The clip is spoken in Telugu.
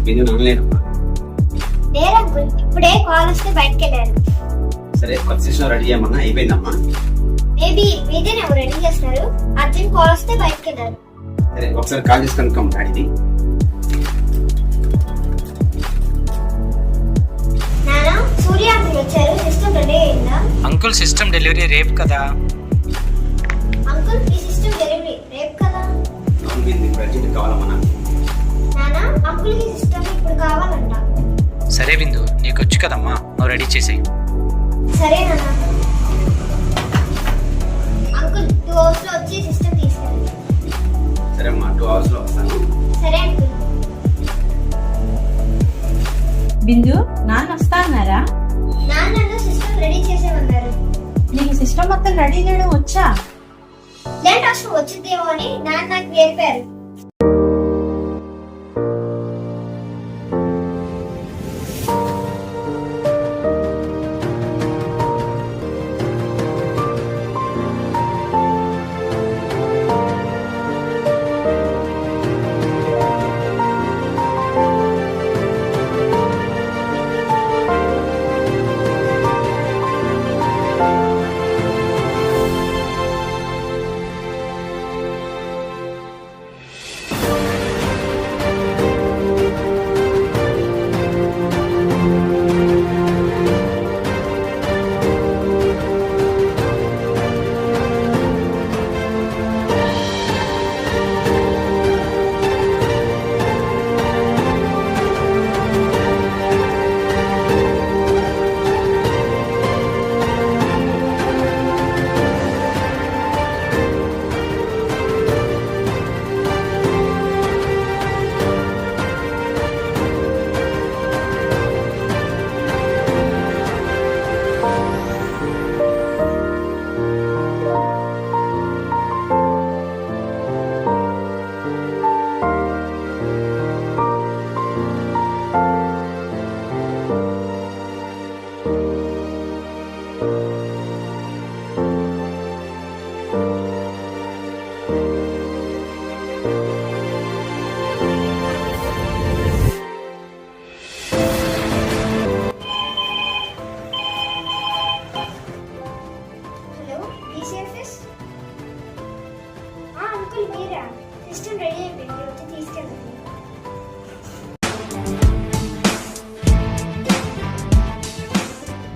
బిందు నానలేనమ్మా. లేరు అంకుల్, ఇప్పుడే కాల్ వస్తే బయటకు వెళ్ళారు. సరే కొత్త సిస్టమ్ రెడీ చేయమన్నా, అయిపోయిందమ్మా. మేబీ మీదేనేమో రెడీ చేస్తున్నారు. అర్జెంట్ కాల్ వస్తే బయటకు వెళ్ళారు. సరే ఒకసారి కాల్ చేసి కనుక్కోమ్మ డాడీది. నానా, సూర్య అంకుల్ వచ్చారు. సిస్టమ్ రెడీ అయిందా? అంకుల్ సిస్టమ్ డెలివరీ రేపు కదా. అంకుల్ ఈ సిస్టమ్ డెలివరీ రేపు కదా? అవును బిందు, ఇప్పుడు అర్జెంట్ కావాలమ్మా నాకు. నానా, అంకుల్ ఈ సిస్టమ్ ఇప్పుడు కావాలంట. సరే బిందు, నీకు వచ్చు కదమ్మా, నువ్వు రెడీ చేసేయి. సరే నాన్న. అంకుల్ 2 hours లో వచ్చి సిస్టమ్ తీసుకెళ్ళండి. సరే అమ్మా, 2 hours లో వస్తాను. సరే అంకుల్. బిందు, నాన్న వస్తా అన్నారా? నాన్న నన్ను సిస్టమ్ రెడీ చేసేమన్నారు. నీకు సిస్టమ్ మొత్తం రెడీ చేయడం వచ్చా? లేట్ అవసరం వచ్చిందేమో అని నాన్న నాకు నేర్పారు.